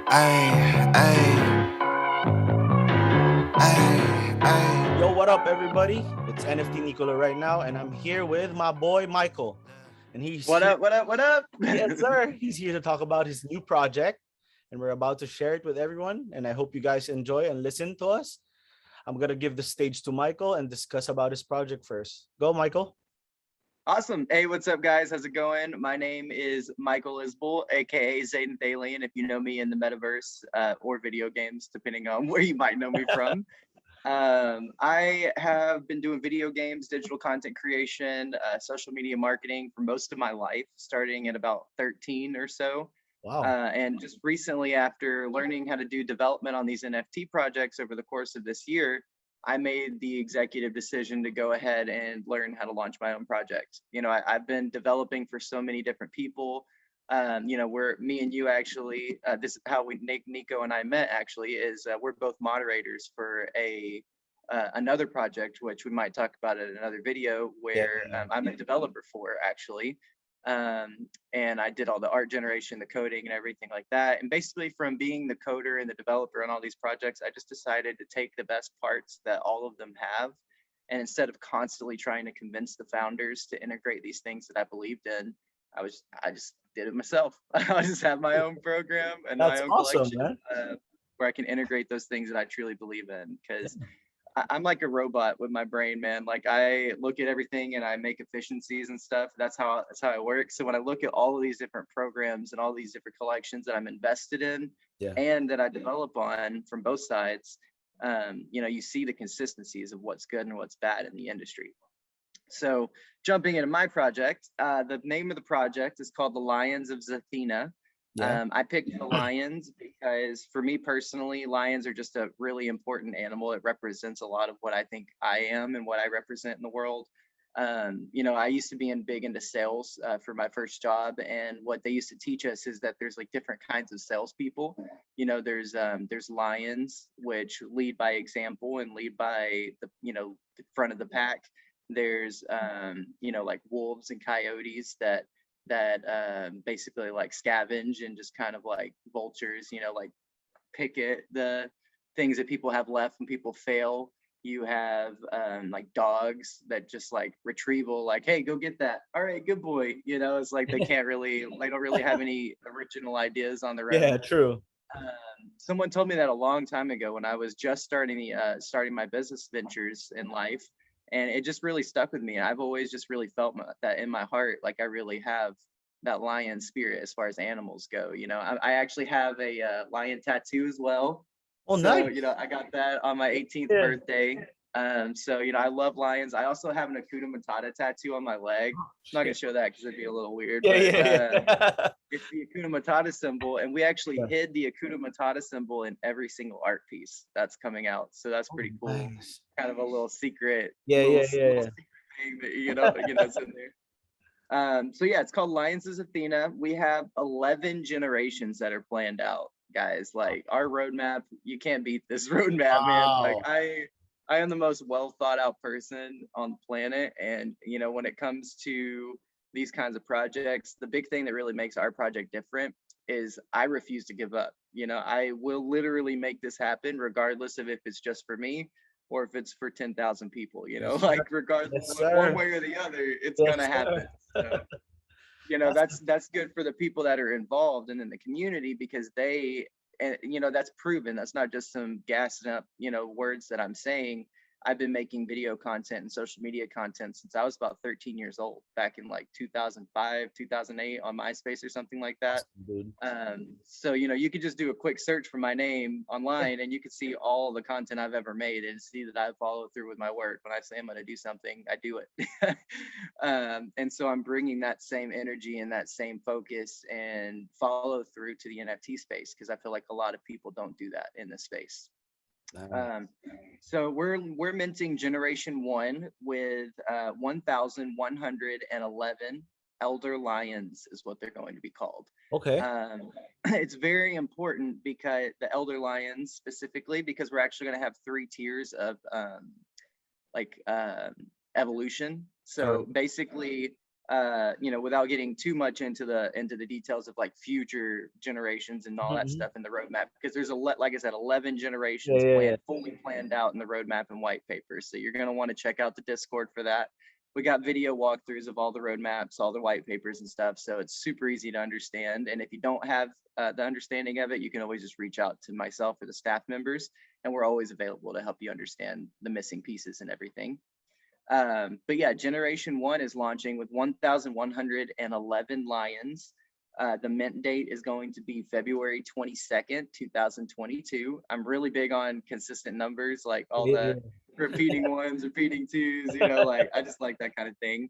Yo, what up, everybody? It's NFT Nicola right now, and I'm here with my boy Michael. And he's What here. up? What up? What up? Yes, sir. He's here to talk about his new project, and we're about to share it with everyone. And I hope you guys enjoy and listen to us. I'm gonna give the stage to Michael and discuss about his project first. Go, Michael. Awesome. Hey, what's up, guys? How's it going? My name is Michael Isbell, aka Zathena Alien, if you know me in the metaverse or video games, depending on where you might know me from. I have been doing video games, digital content creation, social media marketing for most of my life, starting at about 13 or so. Wow. And just recently, after learning how to do development on these NFT projects over the course of this year, I made the executive decision to go ahead and learn how to launch my own project. You know, I've been developing for so many different people. You know, me and you actually, this is how Nico and I met actually, is we're both moderators for another project, which we might talk about in another video, where I'm a developer for actually. And I did all the art generation, the coding and everything like that. And basically from being the coder and the developer on all these projects, I just decided to take the best parts that all of them have. And instead of constantly trying to convince the founders to integrate these things that I believed in, I just did it myself. I just have my own program and That's my own awesome, collection where I can integrate those things that I truly believe in. Because I'm like a robot with my brain, man. Like I look at everything and I make efficiencies and stuff. That's how I work. So when I look at all of these different programs and all these different collections that I'm invested in and that I develop on from both sides, you know, you see the consistencies of what's good and what's bad in the industry. So jumping into my project, the name of the project is called The Lions of Zathena. I picked the lions because for me personally, lions are just a really important animal. It represents a lot of what I think I am and what I represent in the world. You know, I used to be big into sales for my first job, and what they used to teach us is that there's like different kinds of salespeople. You know, there's lions which lead by example and lead by the front of the pack. There's you know, like wolves and coyotes that basically like scavenge and just kind of like vultures, you know, like pick at the things that people have left when people fail. You have like dogs that just like retrieval, like, hey, go get that. All right, good boy. You know, it's like they don't really have any original ideas on their own. Yeah, true. Someone told me that a long time ago when I was just starting my business ventures in life. And it just really stuck with me. I've always just really felt that in my heart, like I really have that lion spirit as far as animals go. You know, I actually have a lion tattoo as well. Oh, so, nice. you know, I got that on my 18th birthday. So, you know, I love lions. I also have an Hakuna Matata tattoo on my leg. I'm not going to show that because it'd be a little weird. It's the Hakuna Matata symbol. And we actually hid the Hakuna Matata symbol in every single art piece that's coming out. So that's pretty cool. Nice. Kind of a little secret. Little secret thing that, you know, it's in there. So yeah, it's called Lions of Zathena. We have 11 generations that are planned out, guys. Like our roadmap, you can't beat this roadmap, man. Like I am the most well thought out person on the planet. And, you know, when it comes to these kinds of projects, the big thing that really makes our project different is I refuse to give up. You know, I will literally make this happen regardless of if it's just for me or if it's for 10,000 people, you know, like regardless of one way or the other, it's going to happen. So, you know, that's good for the people that are involved and in the community because you know, that's proven. That's not just some gassing up, you know, words that I'm saying. I've been making video content and social media content since I was about 13 years old, back in like 2005, 2008 on MySpace or something like that. So, you know, you could just do a quick search for my name online and you could see all the content I've ever made and see that I follow through with my word. When I say I'm going to do something, I do it. And so I'm bringing that same energy and that same focus and follow through to the NFT space because I feel like a lot of people don't do that in this space. So we're minting generation 1 with 1,111 elder lions is what they're going to be called. Okay. It's very important because the elder lions specifically, because we're actually going to have 3 tiers of evolution. So basically you know, without getting too much into the details of like future generations and all that stuff in the roadmap, because there's like I said, 11 generations fully planned out in the roadmap and white paper. So you're going to want to check out the Discord for that. We got video walkthroughs of all the roadmaps, all the white papers and stuff. So it's super easy to understand. And if you don't have the understanding of it, you can always just reach out to myself or the staff members, and we're always available to help you understand the missing pieces and everything. But yeah, Generation 1 is launching with 1,111 lions. The mint date is going to be February 22nd, 2022. I'm really big on consistent numbers, like all the repeating ones, repeating twos, you know, like I just like that kind of thing.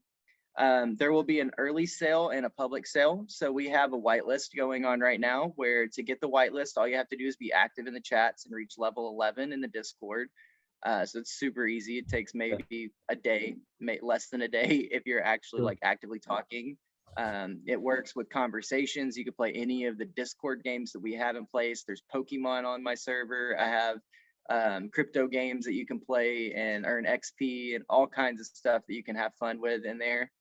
There will be an early sale and a public sale. So we have a whitelist going on right now, where to get the whitelist, all you have to do is be active in the chats and reach level 11 in the Discord. So it's super easy. It takes maybe a day, less than a day if you're actually like actively talking. It works with conversations. You can play any of the Discord games that we have in place. There's Pokemon on my server. I have crypto games that you can play and earn XP and all kinds of stuff that you can have fun with in there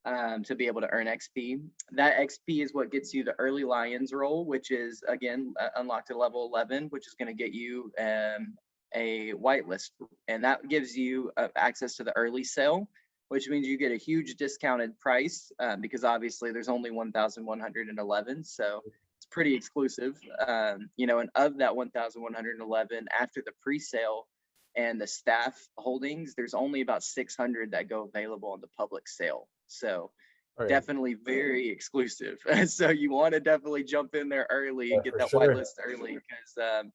to be able to earn XP. That XP is what gets you the early Lions role, which is again unlocked at level 11, which is going to get you a whitelist, and that gives you access to the early sale, which means you get a huge discounted price because obviously there's only 1,111, so it's pretty exclusive. You know, and of that 1,111, after the pre-sale and the staff holdings, there's only about 600 that go available on the public sale. So definitely very exclusive. So you want to definitely jump in there early and get that whitelist early, because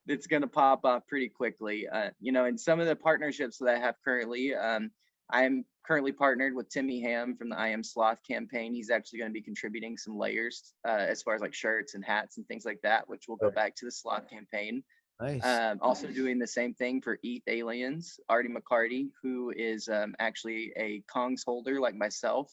it's going to pop off pretty quickly. You know, and some of the partnerships that I have currently, I'm currently partnered with Timmy Ham from the I Am Sloth campaign. He's actually going to be contributing some layers as far as like shirts and hats and things like that, which will go back to the Sloth campaign. Nice. Also doing the same thing for ETH Aliens, Artie McCarty, who is actually a Kongs holder like myself,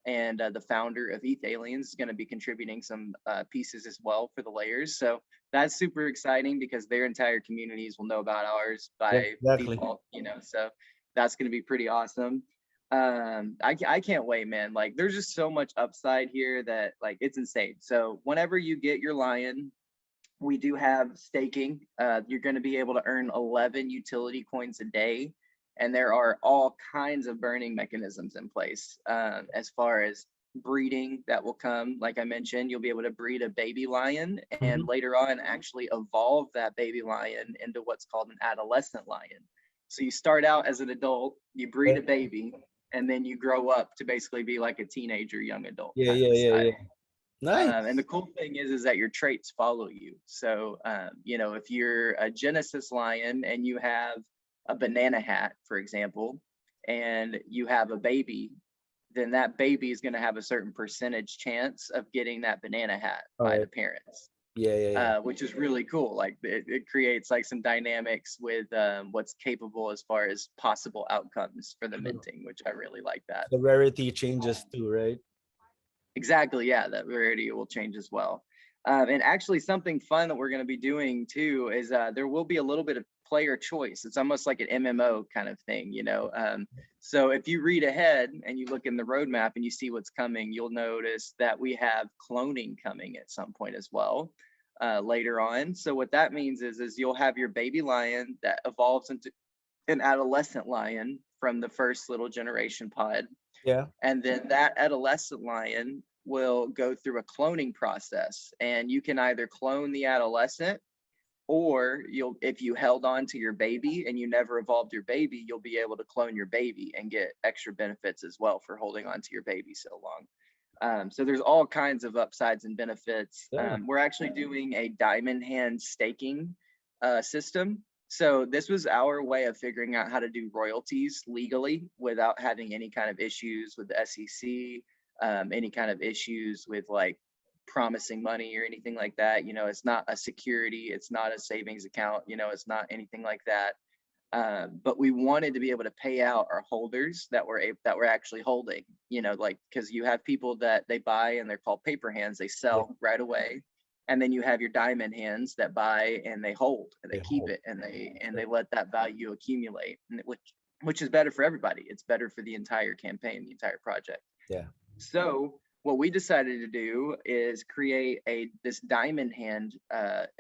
and the founder of ETH Aliens is going to be contributing some pieces as well for the layers. So that's super exciting because their entire communities will know about ours by default, you know, so that's going to be pretty awesome. I can't wait, man. Like there's just so much upside here that like it's insane. So whenever you get your lion, we do have staking. You're going to be able to earn 11 utility coins a day. And there are all kinds of burning mechanisms in place as far as breeding that will come. Like I mentioned, you'll be able to breed a baby lion and later on actually evolve that baby lion into what's called an adolescent lion. So you start out as an adult, you breed a baby, and then you grow up to basically be like a teenager, young adult. Yeah. Nice. And the cool thing is that your traits follow you. So, you know, if you're a Genesis lion and you have a banana hat, for example, and you have a baby, then that baby is going to have a certain percentage chance of getting that banana hat by the parents. Which is really cool. Like it creates like some dynamics with what's capable as far as possible outcomes for the minting, which I really like that. The rarity changes too, right? Exactly. Yeah, that rarity will change as well. And actually something fun that we're going to be doing too is there will be a little bit of player choice. It's almost like an MMO kind of thing, you know. So if you read ahead and you look in the roadmap and you see what's coming, you'll notice that we have cloning coming at some point as well later on. So what that means is you'll have your baby lion that evolves into an adolescent lion from the first little generation pod. Yeah. And then that adolescent lion will go through a cloning process, and you can either clone the adolescent, or if you held on to your baby and you never evolved your baby, you'll be able to clone your baby and get extra benefits as well for holding on to your baby so long. So there's all kinds of upsides and benefits. We're actually doing a diamond hand staking system. So this was our way of figuring out how to do royalties legally without having any kind of issues with the SEC, any kind of issues with like promising money or anything like that. You know, it's not a security, it's not a savings account, you know, it's not anything like that. But we wanted to be able to pay out our holders that were actually holding, you know, like, because you have people that they buy and they're called paper hands, they sell right away. And then you have your diamond hands that buy and they hold and they keep it and they let that value accumulate, which is better for everybody. It's better for the entire campaign, the entire project. Yeah. So what we decided to do is create this diamond hand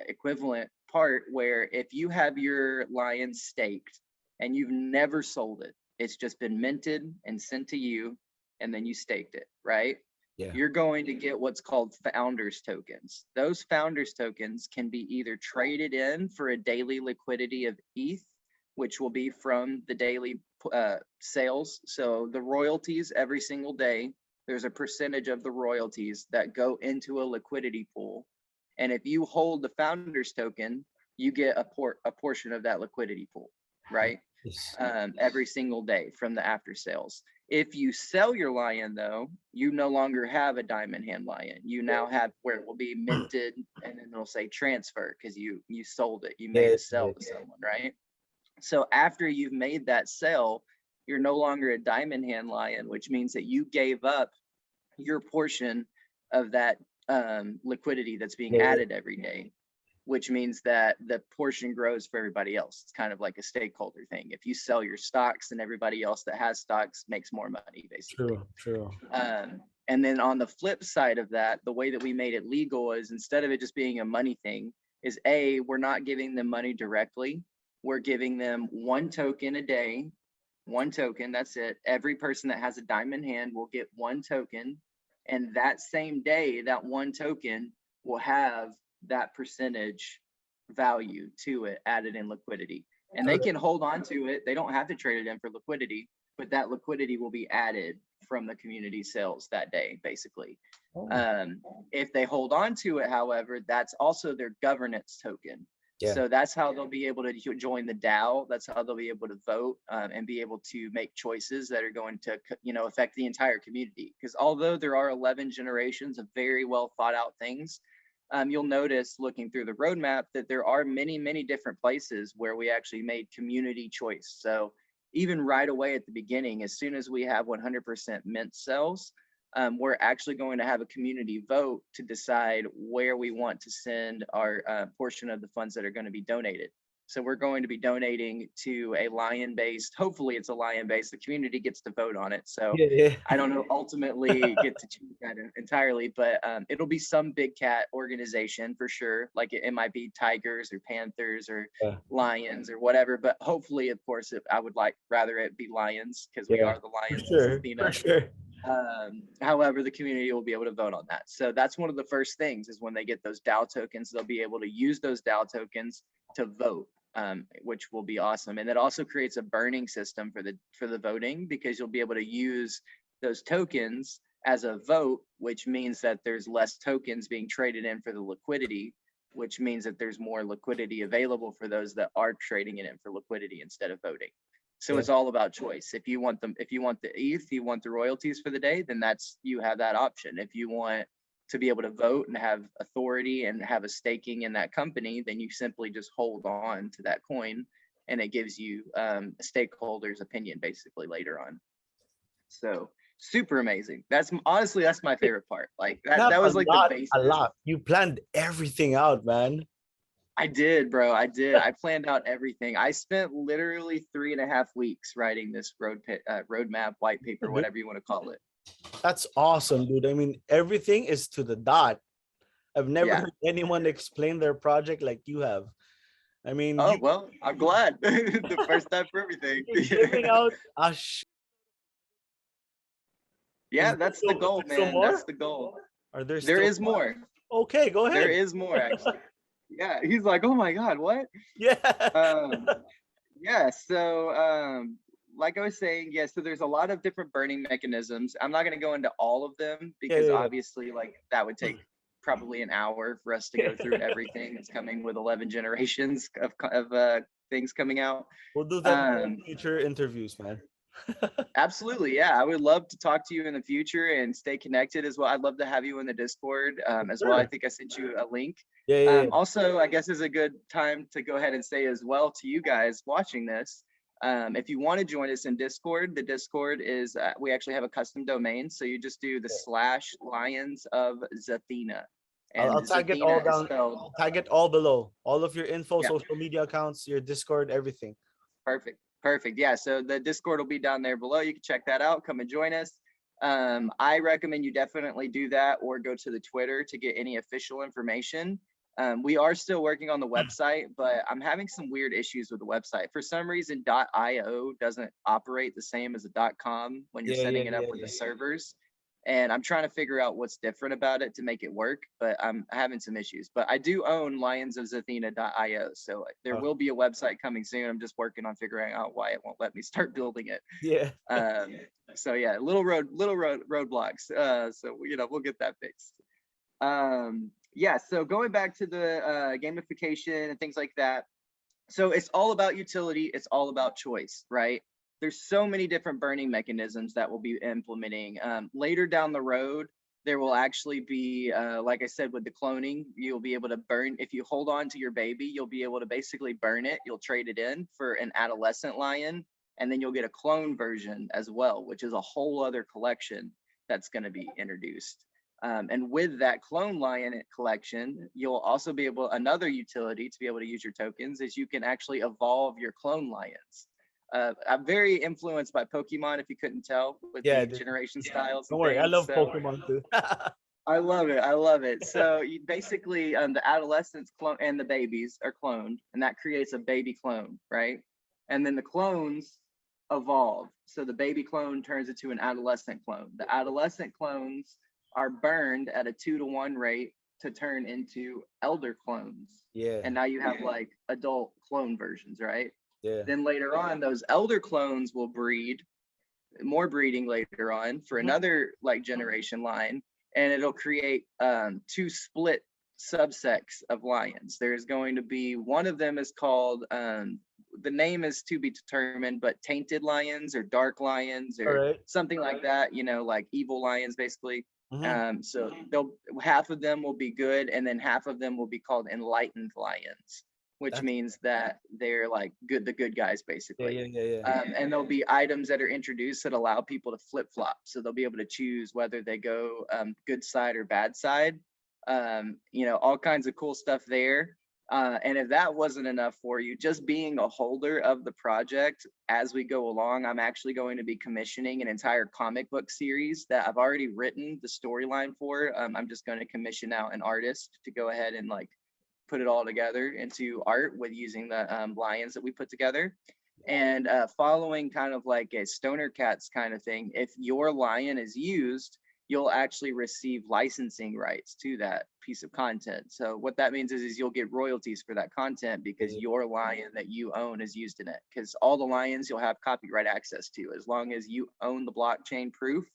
equivalent part where if you have your lion staked and you've never sold it, it's just been minted and sent to you, and then you staked it, right? Yeah. You're going to get what's called founders tokens. Those founders tokens can be either traded in for a daily liquidity of ETH, which will be from the daily sales. So the royalties every single day, there's a percentage of the royalties that go into a liquidity pool. And if you hold the founders token, you get a portion of that liquidity pool, right? Yes. Every single day from the after sales. If you sell your lion, though, you no longer have a diamond hand lion. You now have where it will be minted, and then it'll say transfer because you sold it. You made a sell to someone, right? So after you've made that sell, you're no longer a diamond hand lion, which means that you gave up your portion of that liquidity that's being added every day, which means that the portion grows for everybody else. It's kind of like a stakeholder thing. If you sell your stocks, then everybody else that has stocks makes more money, basically. True. And then on the flip side of that, the way that we made it legal is instead of it just being a money thing, is we're not giving them money directly. We're giving them one token a day, one token, that's it. Every person that has a diamond hand will get one token. And that same day, that one token will have that percentage value to it added in liquidity. And they can hold on to it. They don't have to trade it in for liquidity, but that liquidity will be added from the community sales that day, basically. If they hold on to it, however, that's also their governance token. Yeah. So that's how they'll be able to join the DAO. That's how they'll be able to vote and be able to make choices that are going to, affect the entire community. Because although there are 11 generations of very well thought out things, you'll notice looking through the roadmap that there are many, many different places where we actually made community choice. So even right away at the beginning, as soon as we have 100% mint cells, we're actually going to have a community vote to decide where we want to send our portion of the funds that are going to be donated. So we're going to be donating to a lion-based, hopefully it's a lion-based, the community gets to vote on it. So I don't know, ultimately get to choose that entirely, but it'll be some big cat organization for sure. Like it might be tigers or panthers or lions or whatever, but hopefully, of course, I would rather it be lions because we are the lions. For sure. However, the community will be able to vote on that. So that's one of the first things is when they get those DAO tokens, they'll be able to use those DAO tokens to vote, which will be awesome. And it also creates a burning system for the voting because you'll be able to use those tokens as a vote, which means that there's less tokens being traded in for the liquidity, which means that there's more liquidity available for those that are trading it in for liquidity instead of voting. So it's all about choice. If you want the ETH, you want the royalties for the day, then you have that option. If you want to be able to vote and have authority and have a staking in that company, then you simply just hold on to that coin and it gives you a stakeholder's opinion basically later on. So super amazing. That's my favorite part. Like that was like the basics. A lot. You planned everything out, man. I did, bro. I did. I planned out everything. I spent literally 3.5 weeks writing this roadmap, white paper, whatever you want to call it. That's awesome, dude. I mean, everything is to the dot. I've never heard anyone explain their project like you have. I mean, well, I'm glad. The first time for everything. Giving out that's the goal, man. That's the goal. There is more. Okay, go ahead. There is more, actually. Yeah, he's like, oh my God, what? Yeah. So like I was saying, so there's a lot of different burning mechanisms. I'm not going to go into all of them because obviously like that would take probably an hour for us to go through everything that's coming with 11 generations of things coming out. We'll do that in future interviews, man. Absolutely. Yeah. I would love to talk to you in the future and stay connected as well. I'd love to have you in the Discord as well. I think I sent you a link. Also, I guess is a good time to go ahead and say as well to you guys watching this, if you want to join us in Discord, the Discord is, we actually have a custom domain. So you just do the /Lions of Zathena. And I'll tag it all down. I'll tag it all below. All of your info, social media accounts, your Discord, everything. Perfect. Yeah. So the Discord will be down there below. You can check that out. Come and join us. I recommend you definitely do that or go to the Twitter to get any official information. We are still working on the website, but I'm having some weird issues with the website. For some reason, .io doesn't operate the same as a .com when you're setting it up with the servers. And I'm trying to figure out what's different about it to make it work, but I'm having some issues. But I do own lionsofzathena.io, so there will be a website coming soon. I'm just working on figuring out why it won't let me start building it. Yeah. So yeah, little roadblocks. So we'll get that fixed. Yeah, so going back to the gamification and things like that. So it's all about utility. It's all about choice, right? There's so many different burning mechanisms that we'll be implementing. Later down the road, there will actually be, like I said, with the cloning, you'll be able to burn. If you hold on to your baby, you'll be able to basically burn it. You'll trade it in for an adolescent lion, and then you'll get a clone version as well, which is a whole other collection that's going to be introduced. And with that clone lion collection, you'll also be able, another utility to be able to use your tokens is you can actually evolve your clone lions. I'm very influenced by Pokemon, if you couldn't tell, with the generation styles. Don't worry, I love Pokemon too. I love it. I love it. So you basically, the adolescents clone and the babies are cloned, and that creates a baby clone, right? And then the clones evolve. So the baby clone turns into an adolescent clone. The adolescent clones are burned at a 2-to-1 rate to turn into elder clones. Yeah. And now you have like adult clone versions, right? Yeah. Then later on, those elder clones will breed, more breeding later on for another like generation line, and it'll create 2 split subsects of lions. There's going to be, one of them is called, the name is to be determined, but tainted lions or dark lions or something like that, like evil lions basically. So half of them will be good, and then half of them will be called enlightened lions, which means that they're like the good guys basically. And there'll be items that are introduced that allow people to flip flop, so they'll be able to choose whether they go good side or bad side. All kinds of cool stuff there. And if that wasn't enough for you, just being a holder of the project as we go along, I'm actually going to be commissioning an entire comic book series that I've already written the storyline for. I'm just going to commission out an artist to go ahead and like put it all together into art with using the lions that we put together. And following kind of like a Stoner Cats kind of thing, if your lion is used, you'll actually receive licensing rights to that piece of content. So what that means is you'll get royalties for that content because your lion that you own is used in it. Because all the lions you'll have copyright access to. As long as you own the blockchain proof,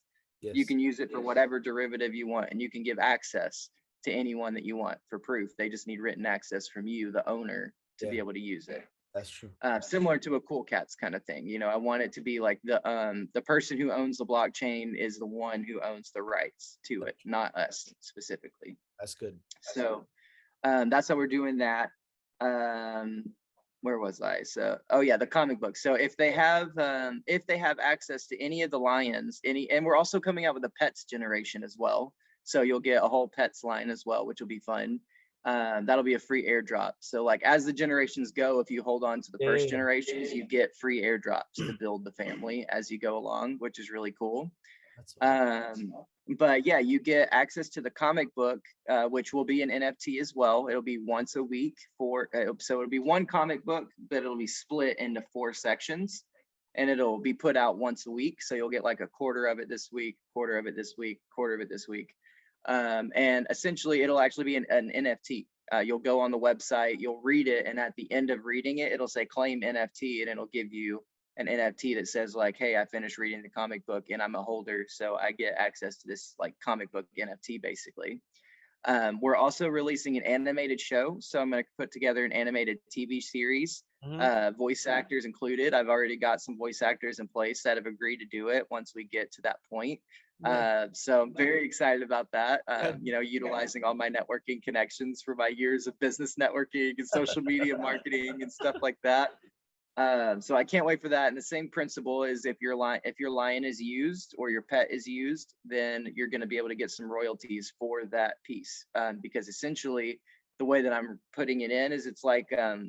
you can use it for whatever derivative you want, and you can give access to anyone that you want for proof. They just need written access from you, the owner, to be able to use it. That's true. Similar to a Cool Cats kind of thing. I want it to be like the person who owns the blockchain is the one who owns the rights to it, not us specifically. That's good. So that's how we're doing that. Where was I? So, oh yeah, the comic book. So if they have access to any of the lions, and we're also coming out with a pets generation as well. So you'll get a whole pets line as well, which will be fun. That'll be a free airdrop. So like as the generations go, if you hold on to the first generations, you get free airdrops to build the family as you go along, which is really cool. But yeah, you get access to the comic book, which will be an NFT as well. It'll be once a week so it'll be one comic book, but it'll be split into 4 sections, and it'll be put out once a week. So you'll get like a quarter of it this week, quarter of it this week, quarter of it this week. And essentially it'll actually be an NFT. You'll go on the website, you'll read it, and at the end of reading it, it'll say claim NFT, and it'll give you an NFT that says like, hey, I finished reading the comic book and I'm a holder, so I get access to this like comic book NFT basically. We're also releasing an animated show, so I'm going to put together an animated TV series, voice actors included. I've already got some voice actors in place that have agreed to do it once we get to that point. So I'm very excited about that, utilizing all my networking connections for my years of business networking and social media marketing and stuff like that. So I can't wait for that. And the same principle is if your lion is used or your pet is used, then you're going to be able to get some royalties for that piece. Because essentially the way that I'm putting it in is it's like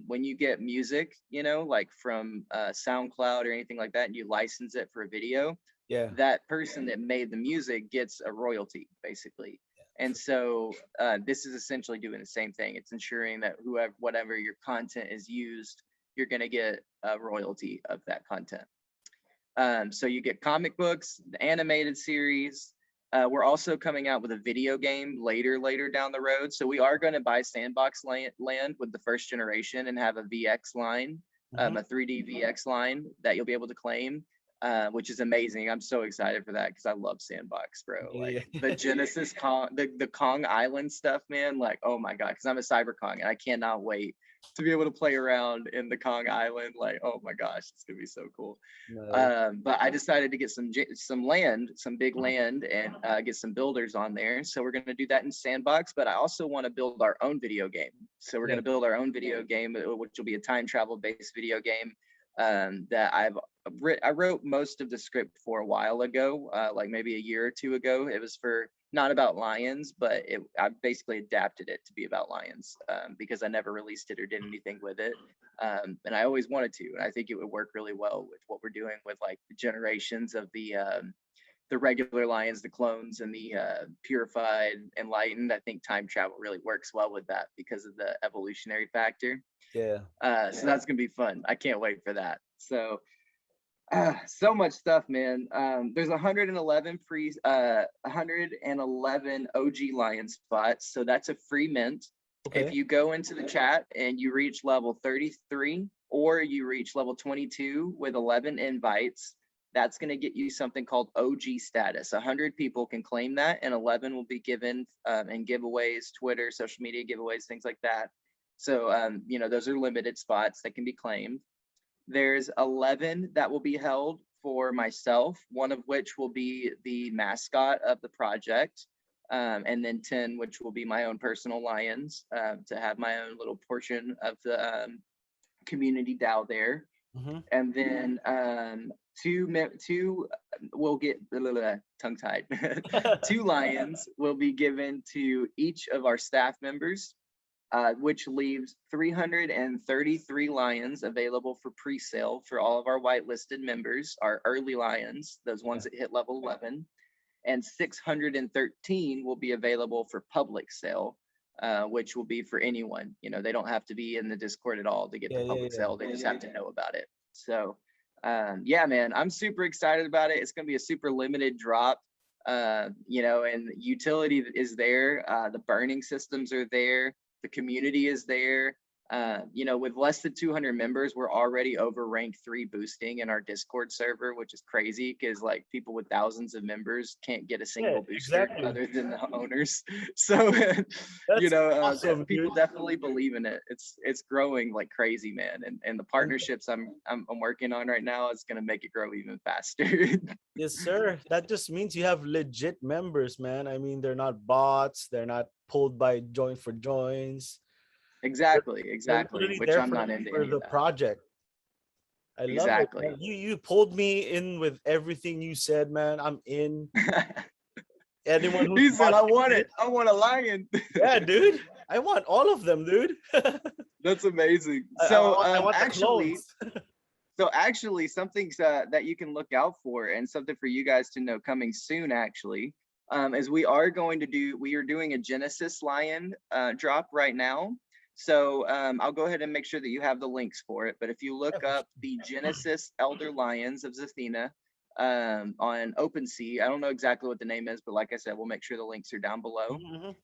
when you get music, like from SoundCloud or anything like that, and you license it for a video, Yeah. that person that made the music gets a royalty, basically. And so this is essentially doing the same thing. It's ensuring that whatever your content is used, you're going to get a royalty of that content. So you get comic books, the animated series. We're also coming out with a video game later down the road. So we are going to buy sandbox land with the first generation and have a VX line, a 3D VX line that you'll be able to claim, which is amazing. I'm so excited for that because I love sandbox, bro. Like the Genesis Kong, the Kong Island stuff, man. Like, oh my God, because I'm a Cyber Kong and I cannot wait to be able to play around in the Kong Island. Like, oh my gosh, it's gonna be so cool. But I decided to get some land, some big land, and get some builders on there. So we're gonna do that in Sandbox. But I also want to build our own video game. So we're gonna build our own video game, which will be a time travel based video game that I wrote most of the script for a while ago, like maybe a year or two ago. It was for not about lions, but I basically adapted it to be about lions because I never released it or did anything with it. And I always wanted to, and I think it would work really well with what we're doing with like the generations of the regular lions, the clones, and the purified, enlightened. I think time travel really works well with that because of the evolutionary factor. Yeah. So that's gonna be fun. I can't wait for that. So so much stuff, man. There's 111 OG lion spots. So that's a free mint. Okay. If you go into the chat and you reach level 33 or you reach level 22 with 11 invites, that's going to get you something called OG status. 100 people can claim that, and 11 will be given in giveaways, Twitter, social media giveaways, things like that. So, you know, those are limited spots that can be claimed. There's 11 that will be held for myself, one of which will be the mascot of the project, and then 10, which will be my own personal lions, to have my own little portion of the community DAO there. And then two will get tongue-tied. 2 lions will be given to each of our staff members, which leaves 333 lions available for pre-sale for all of our whitelisted members, our early lions, those ones that hit level 11, and 613 will be available for public sale, which will be for anyone. You know, they don't have to be in the Discord at all to get the public sale. They just have to know about it. So, yeah, man, I'm super excited about it. It's going to be a super limited drop. You know, and utility is there. The burning systems are there. The community is there. You know, with less than 200 members, we're already over rank 3 boosting in our Discord server, which is crazy because like people with thousands of members can't get a single booster other than the owners. So, you know, awesome, people dude. definitely believe in it. It's growing like crazy, man. And the partnerships I'm working on right now is gonna make it grow even faster. Yes, sir. That just means you have legit members, man. I mean, they're not bots. They're not pulled by join for joins. Exactly, They're literally which there I'm not into for any the of that. project. I love it. Man. You pulled me in with everything you said, man. I'm in. Anyone who said, I want it. I want a lion. Yeah, dude. I want all of them, dude. That's amazing. So I want actually, the something that you can look out for, and something for you guys to know coming soon, actually, is we are doing a Genesis lion drop right now. So I'll go ahead and make sure that you have the links for it. But if you look up the Genesis Elder Lions of Zathena on OpenSea, I don't know exactly what the name is, but like I said, we'll make sure the links are down below.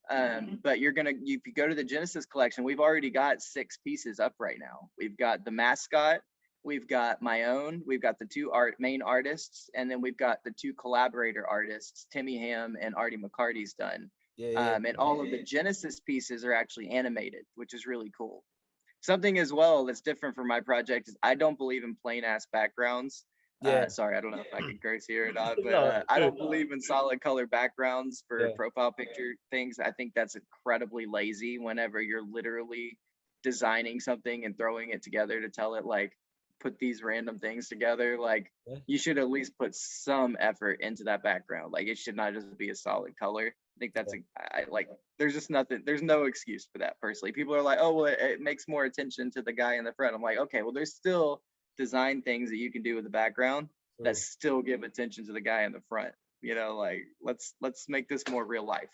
But if you go to the Genesis collection, we've already got 6 pieces up right now. We've got the mascot, we've got my own, we've got the 2 main artists, and then we've got the 2 collaborator artists, Timmy Ham and Artie McCarty's done. And all of the Genesis pieces are actually animated, which is really cool. Something as well that's different from my project is I don't believe in plain ass backgrounds. Sorry, I don't know if I can curse here or not, but I don't believe in solid color backgrounds for profile picture things. I think that's incredibly lazy whenever you're literally designing something and throwing it together to tell it like, put these random things together. Like you should at least put some effort into that background. Like it should not just be a solid color. I think that's there's just nothing, there's no excuse for that personally. People are like, oh, well, it makes more attention to the guy in the front. I'm like, okay, well, there's still design things that you can do with the background. that still give attention to the guy in the front. You know, like let's make this more real life.